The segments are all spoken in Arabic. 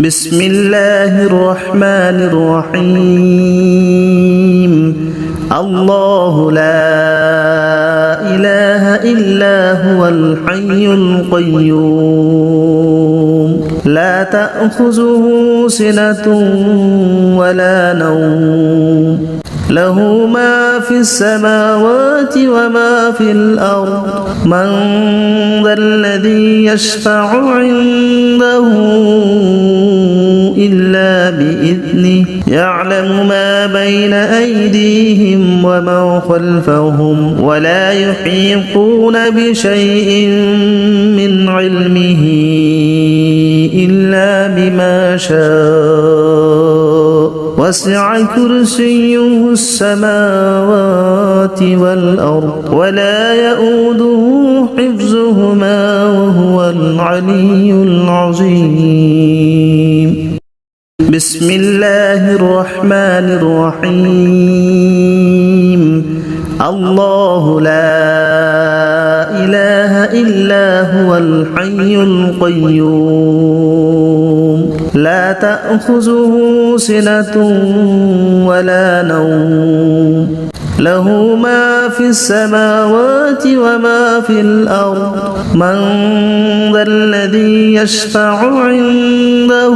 بسم الله الرحمن الرحيم الله لا إله إلا هو الحي القيوم لا تأخذه سنة ولا نوم له ما في السماوات وما في الأرض من ذا الذي يشفع عنده إلا بإذنه يعلم ما بين أيديهم وما خلفهم ولا يحيطون بشيء من علمه إلا بما شاء وسع كرسيه السماوات والأرض ولا يؤوده حفظهما وهو العلي العظيم بسم الله الرحمن الرحيم الله لا إله إلا هو الحي القيوم لا تأخذه سنة ولا نوم له ما في السماوات وما في الأرض من ذا الذي يشفع عنده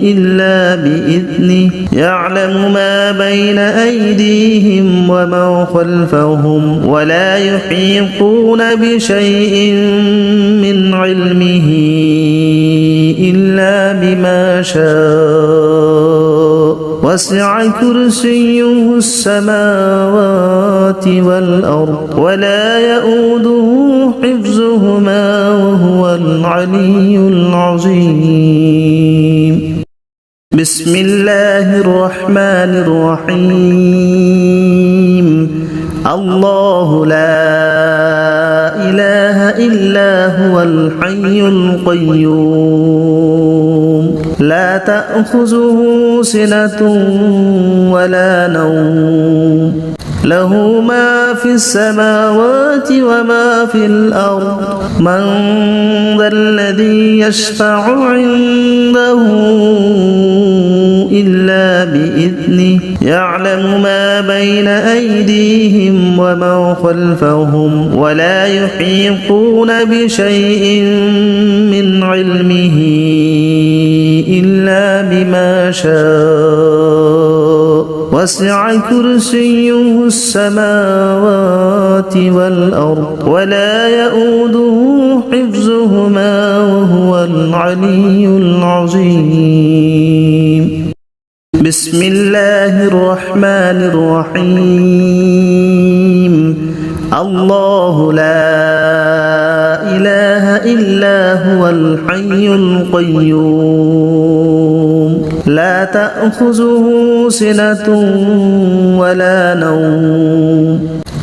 إلا بإذنه يعلم ما بين أيديهم وما خلفهم ولا يحيطون بشيء من علمه إلا بما شاء وسع كرسيه السماوات والأرض ولا يؤوده حفظهما وهو العلي العظيم بسم الله الرحمن الرحيم الله لا إله إلا هو الحي القيوم لا تأخذه سنة ولا نوم له ما في السماوات وما في الأرض من ذا الذي يشفع عنده إلا بإذنه يعلم ما بين أيديهم وما خلفهم ولا يحيطون بشيء من علمه إلا بما شاء وسع كرسيه السماوات والأرض ولا يؤوده حفظهما وهو العلي العظيم بسم الله الرحمن الرحيم الله لا إله إلا هو الحي القيوم لا تأخذه سنة ولا نوم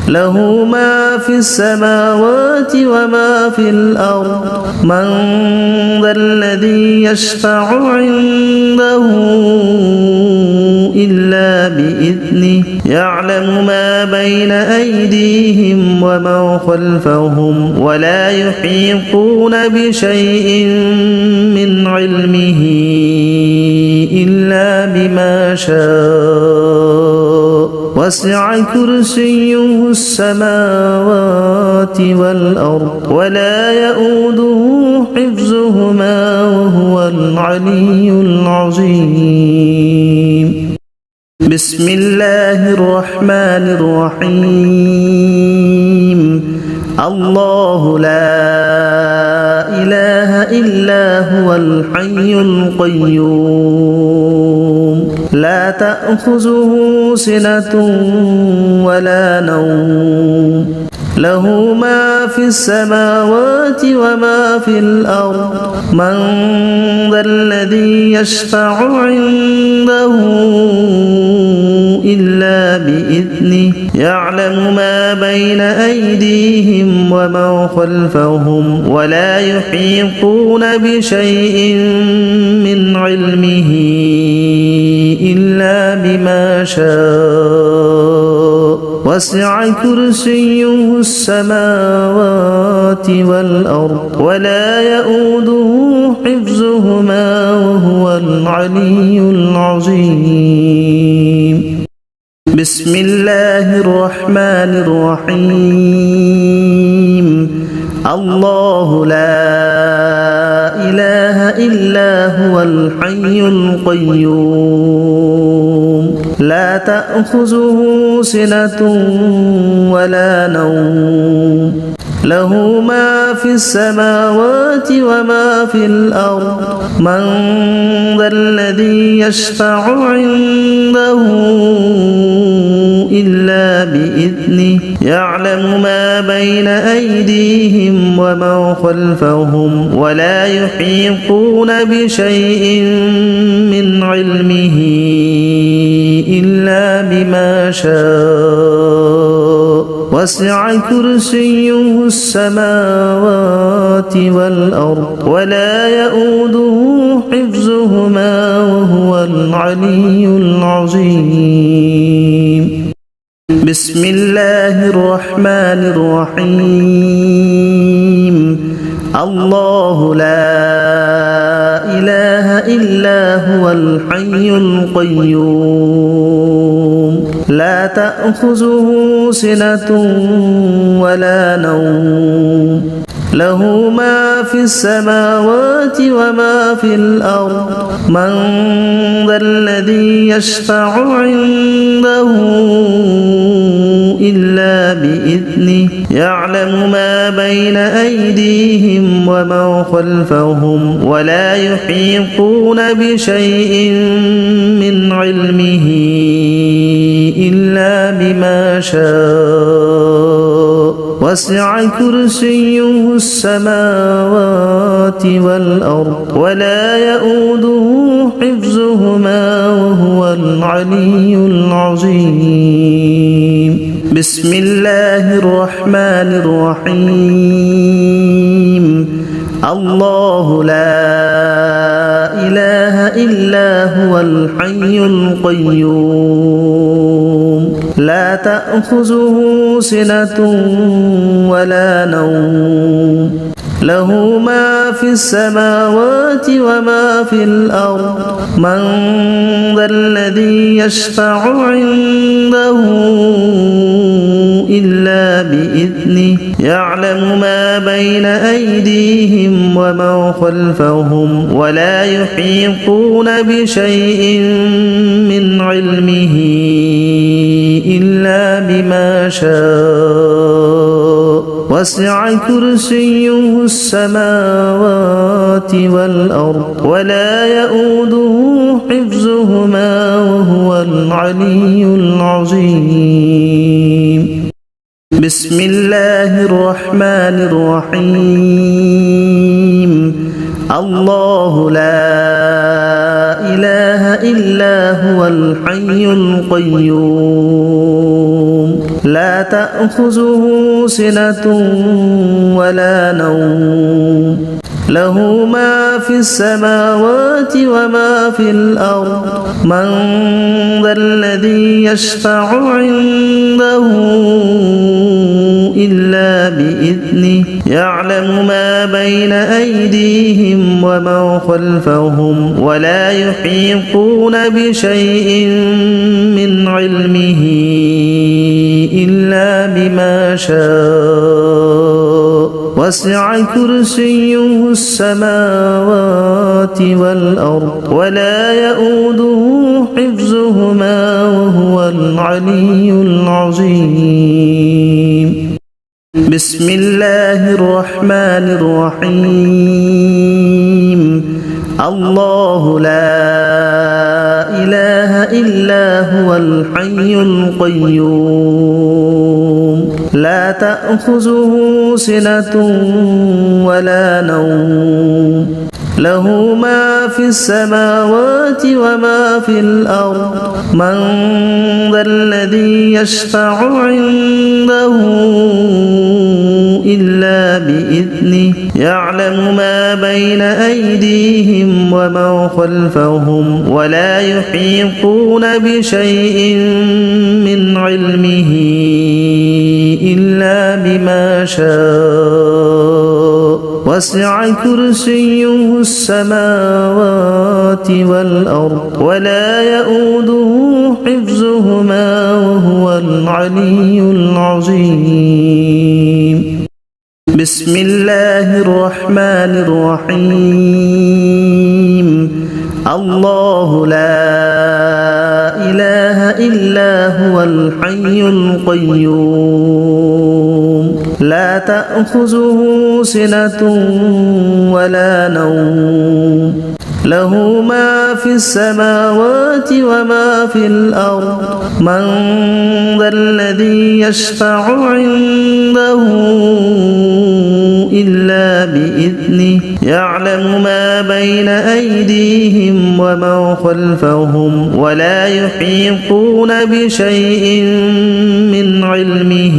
له ما في السماوات وما في الأرض من ذا الذي يشفع عنده إلا بإذنه يعلم ما بين أيديهم وما خلفهم ولا يحيطون بشيء من علمه إلا بما شاء وسع كرسيه السماوات والأرض ولا يؤوده حفظهما وهو العلي العظيم بسم الله الرحمن الرحيم الله لا إله إلا هو الحي القيوم لا تأخذه سنة ولا نوم له ما في السماوات وما في الأرض من ذا الذي يشفع عنده إلا بإذنه يعلم ما بين أيديهم وما خلفهم ولا يحيطون بشيء من علمه إلا بما شاء وسع كرسيه السماوات والأرض ولا يؤوده حفظهما وهو العلي العظيم بسم الله الرحمن الرحيم الله لا إله إلا هو الحي القيوم لا تأخذه سنة ولا نوم له ما في السماوات وما في الأرض من ذا الذي يشفع عنده إلا بإذنه يعلم ما بين أيديهم وما خلفهم ولا يحيطون بشيء من علمه إلا بما شاء وسع كرسيه السماوات والأرض ولا يؤوده حفظهما وهو العلي العظيم بسم الله الرحمن الرحيم الله لا إله إلا هو الحي القيوم لا تأخذه سنة ولا نوم له ما في السماوات وما في الأرض من ذا الذي يشفع عنده إلا بإذنه يعلم ما بين أيديهم وما خلفهم ولا يحيطون بشيء من علمه إلا بما شاء وسع كرسيه السماوات والأرض ولا يؤوده حفظهما وهو العلي العظيم بسم الله الرحمن الرحيم الله لا إله إلا هو الحي القيوم لا تأخذه سنة ولا نوم له ما في السماوات وما في الأرض من ذا الذي يشفع عنده إلا بإذنه يعلم ما بين أيديهم وما خلفهم ولا يحيطون بشيء من علمه إلا بما شاء وسع كرسيه السماوات والأرض ولا يؤوده حفظهما وهو العلي العظيم بسم الله الرحمن الرحيم الله لا إله إلا هو الحي القيوم لا تأخذه سنة ولا نوم له ما في السماوات وما في الأرض من ذا الذي يشفع عنده إلا بإذنه يعلم ما بين أيديهم وما خلفهم ولا يحيطون بشيء من علمه إلا بما شاء وسع كرسيه السماوات والأرض ولا يؤوده حفظهما وهو العلي العظيم بسم الله الرحمن الرحيم الله لا إله إلا هو الحي القيوم لا تأخذه سنة ولا نوم له ما في السماوات وما في الأرض من ذا الذي يشفع عنده إلا بإذنه يعلم ما بين أيديهم وما خلفهم ولا يحيطون بشيء من علمه إلا بما شاء وسع كرسيه السماوات والأرض ولا يؤوده حفظهما وهو العلي العظيم بسم الله الرحمن الرحيم الله لا إله إلا هو الحي القيوم لا تأخذه سنة ولا نوم له ما في السماوات وما في الأرض من ذا الذي يشفع عنده إلا بإذنه يعلم ما بين أيديهم وما خلفهم ولا يحيطون بشيء من علمه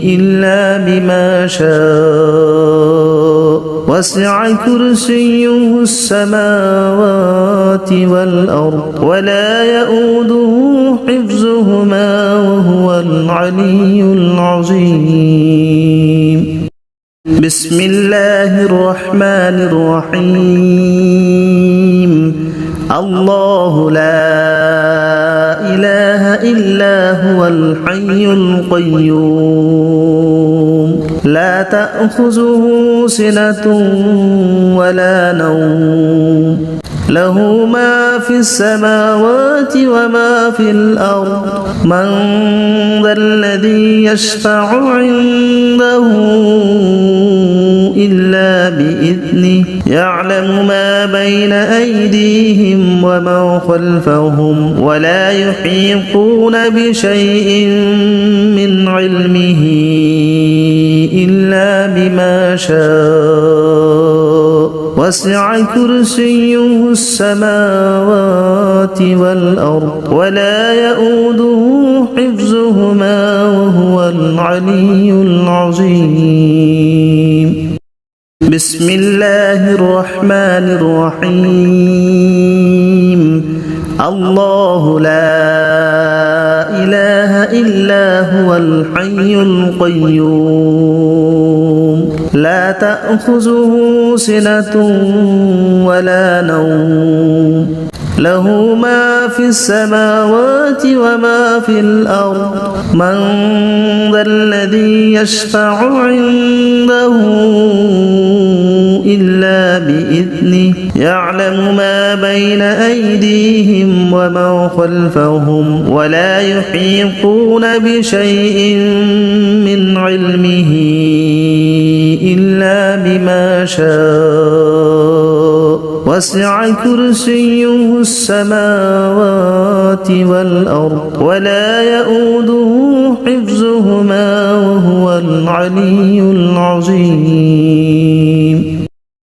إلا بما شاء وسع كرسيه السماوات والأرض ولا يؤوده حفظهما وهو العلي العظيم بسم الله الرحمن الرحيم الله لا إله إلا هو الحي القيوم لا تأخذه سنة ولا نوم له ما في السماوات وما في الأرض من ذا الذي يشفع عنده إلا بإذنه يعلم ما بين أيديهم وما خلفهم ولا يحيطون بشيء من علمه إلا بما شاء وسع كرسيه السماوات والأرض ولا يؤوده حفظهما وهو العلي العظيم بسم الله الرحمن الرحيم الله لا إله إلا هو الحي القيوم لا تأخذه سنة ولا نوم له ما في السماوات وما في الأرض من ذا الذي يشفع عنده إلا بإذنه يعلم ما بين أيديهم وما خلفهم ولا يحيطون بشيء من علمه إلا بما شاء وسع كرسيه السماوات والأرض ولا يؤوده حفظهما وهو العلي العظيم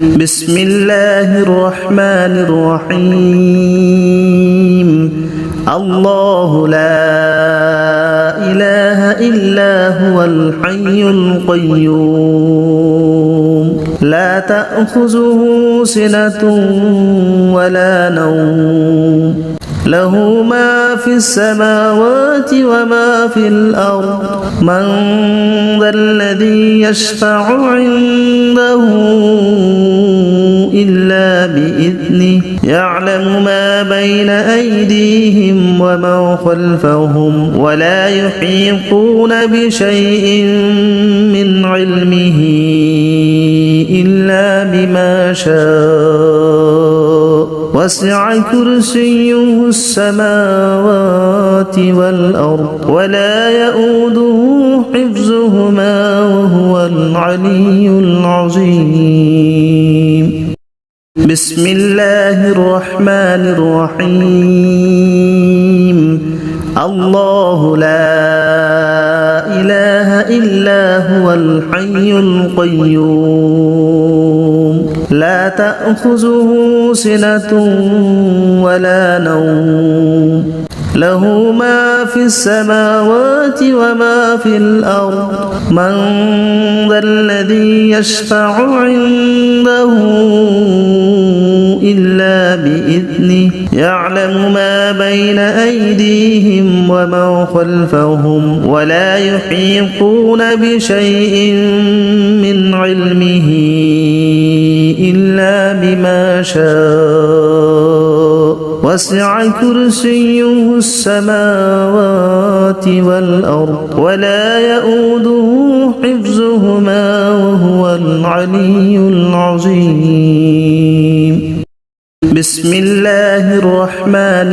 بسم الله الرحمن الرحيم الله لا إله إلا هو الحي القيوم لا تأخذه سنة ولا نوم له ما في السماوات وما في الأرض من ذا الذي يشفع عنده إلا بإذنه يعلم ما بين أيديهم وما خلفهم ولا يحيطون بشيء من علمه إلا بما شاء وسع كرسيه السماوات والأرض ولا يؤوده حفظهما وهو العلي العظيم بسم الله الرحمن الرحيم الله لا إله إلا هو الحي القيوم لا تأخذه سنة ولا نوم له ما في السماوات وما في الأرض من ذا الذي يشفع عنده إلا بإذنه يعلم ما بين أيديهم وما خلفهم ولا يحيطون بشيء من علمه إلا بما شاء وسع كرسيه السماوات والأرض ولا يؤوده حفظهما وهو العلي العظيم بسم الله الرحمن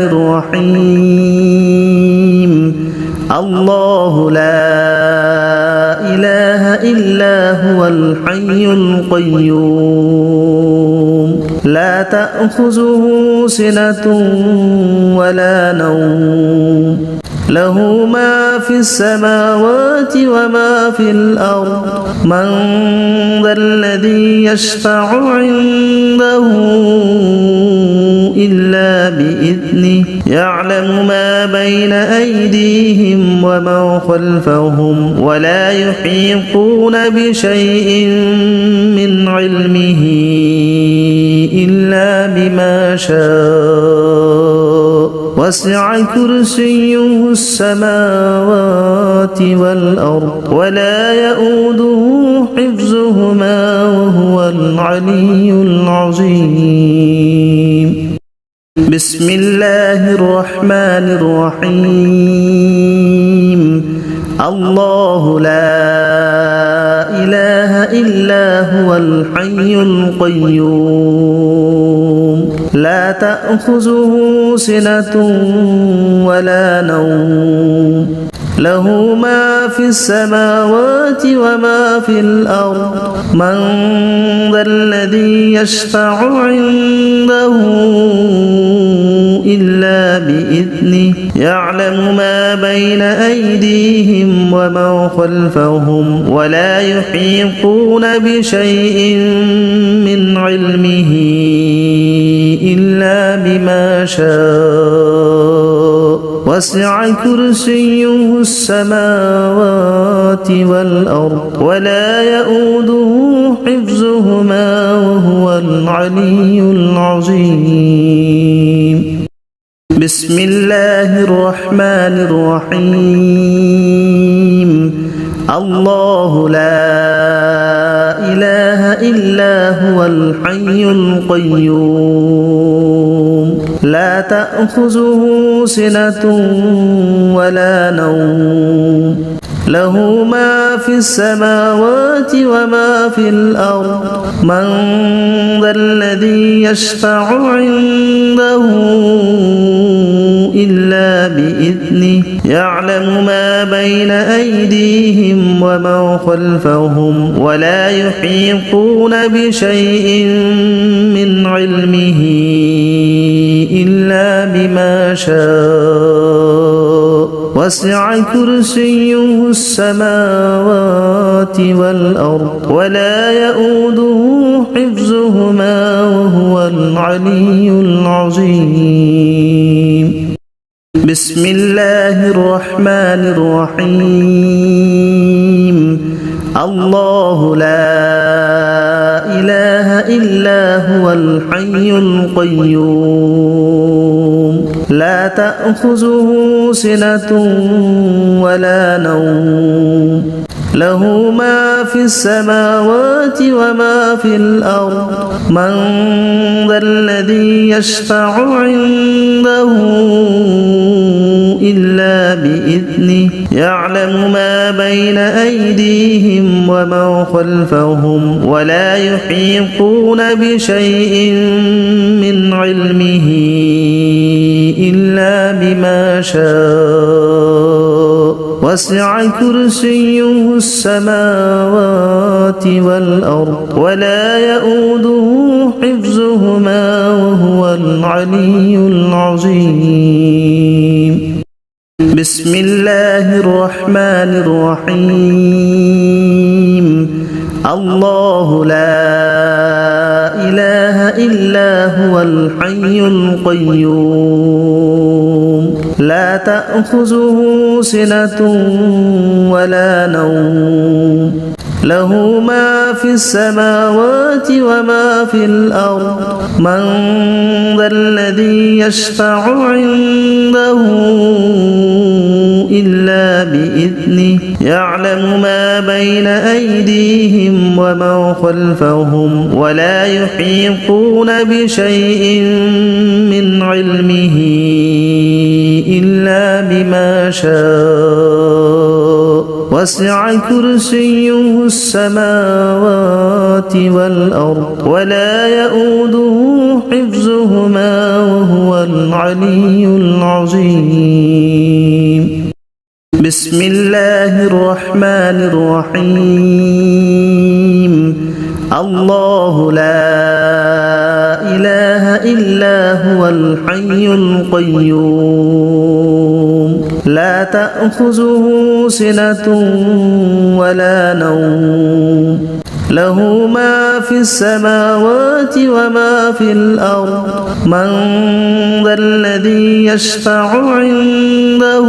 الرحيم الله لا إله إلا هو الحي القيوم لا تأخذه سنة ولا نوم له ما في السماوات وما في الأرض من ذا الذي يشفع عنده إلا بإذنه يعلم ما بين أيديهم وما خلفهم ولا يحيطون بشيء من علمه إلا بما شاء وسع كرسيه السماوات والأرض ولا يؤوده حفظهما وهو العلي العظيم بسم الله الرحمن الرحيم الله لا إله إلا هو الحي القيوم لا تأخذه سنة ولا نوم له ما في السماوات وما في الأرض من ذا الذي يشفع عنده إلا بإذنه يعلم ما بين أيديهم وما خلفهم ولا يحيطون بشيء من علمه إلا بما شاء وسع كرسيه السماوات والأرض ولا يؤوده حفظهما وهو العلي العظيم بسم الله الرحمن الرحيم الله لا إله إلا هو الحي القيوم لا تأخذه سنة ولا نوم له ما في السماوات وما في الأرض من ذا الذي يشفع عنده إلا بإذنه يعلم ما بين أيديهم وما خلفهم ولا يحيطون بشيء من علمه إلا بما شاء وسع كرسيه السماوات والأرض ولا يؤوده حفظهما وهو العلي العظيم بسم الله الرحمن الرحيم الله لا إله إلا هو الحي القيوم لا تأخذه سنة ولا نوم له ما في السماوات وما في الأرض من ذا الذي يشفع عنده إلا بإذنه يعلم ما بين أيديهم وما خلفهم ولا يحيطون بشيء من علمه إلا بما شاء وسع كرسيه السماوات والأرض ولا يؤوده حفظهما وهو العلي العظيم بسم الله الرحمن الرحيم الله لا إله إلا هو الحي القيوم لا تأخذه سنة ولا نوم له ما في السماوات وما في الأرض من ذا الذي يشفع عنده إلا بإذنه يعلم ما بين أيديهم وما خلفهم ولا يحيطون بشيء من علمه إلا بما شاء وسع كرسيه السماوات والأرض ولا يؤوده حفظهما وهو العلي العظيم بسم الله الرحمن الرحيم الله لا إله إلا هو الحي القيوم لا تأخذه سنة ولا نوم له ما في السماوات وما في الأرض من ذا الذي يشفع عنده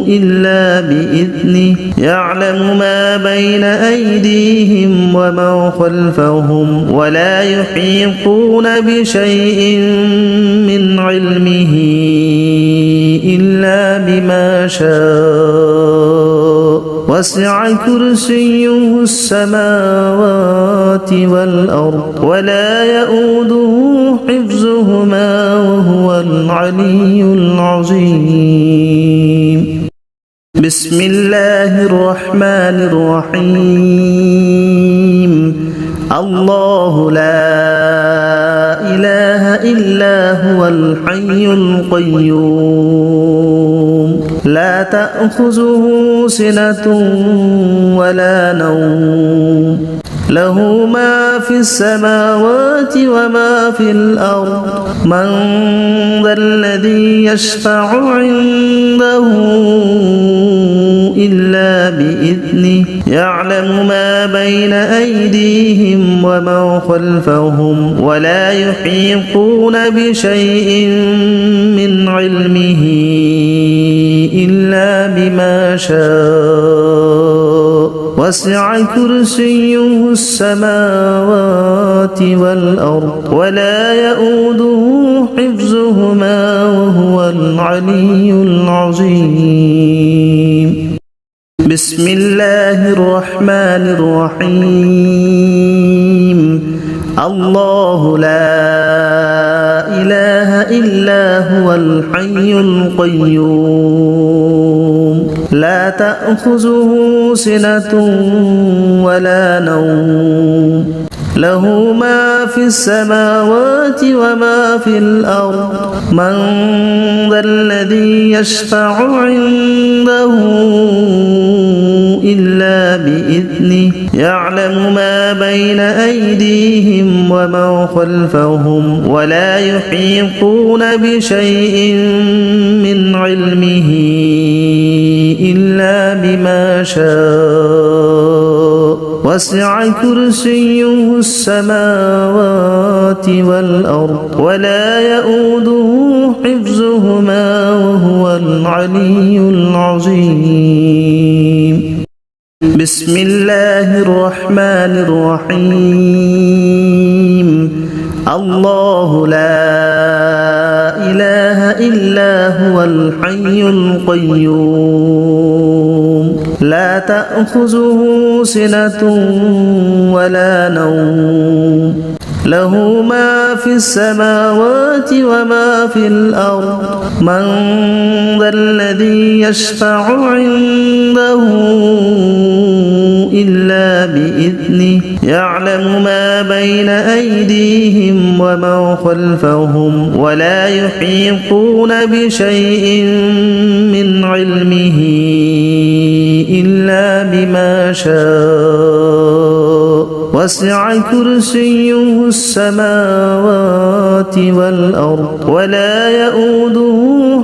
إلا بإذنه يعلم ما بين أيديهم وما خلفهم ولا يحيطون بشيء من علمه إلا بما شاء وسع كرسيه السماوات والأرض ولا يؤوده حفظهما وهو العلي العظيم بسم الله الرحمن الرحيم الله لا إله إلا هو الحي القيوم لا تأخذه سنة ولا نوم له ما في السماوات وما في الأرض من ذا الذي يشفع عنده إلا بإذنه يعلم ما بين أيديهم وما خلفهم ولا يحيطون بشيء من علمه إلا بما شاء وسع كرسيه السماوات والأرض ولا يؤوده حفظهما وهو العلي العظيم بسم الله الرحمن الرحيم الله لا إله إلا هو الحي القيوم لا تأخذه سنة ولا نوم له ما في السماوات وما في الأرض من ذا الذي يشفع عنده إلا بإذنه يعلم ما بين أيديهم وما خلفهم ولا يحيطون بشيء من علمه إلا بما شاء وسع كرسيه السماوات والأرض ولا يؤوده حفظهما وهو العلي العظيم بسم الله الرحمن الرحيم الله لا إله إلا هو الحي القيوم لا تأخذه سنة ولا نوم له ما في السماوات وما في الأرض من ذا الذي يشفع عنده إلا بإذنه يعلم ما بين أيديهم وما خلفهم ولا يحيطون بشيء من علمه إلا بما شاء وسع كرسيه السماوات والأرض ولا يؤوده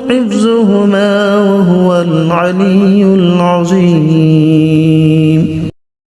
حفظهما وهو العلي العظيم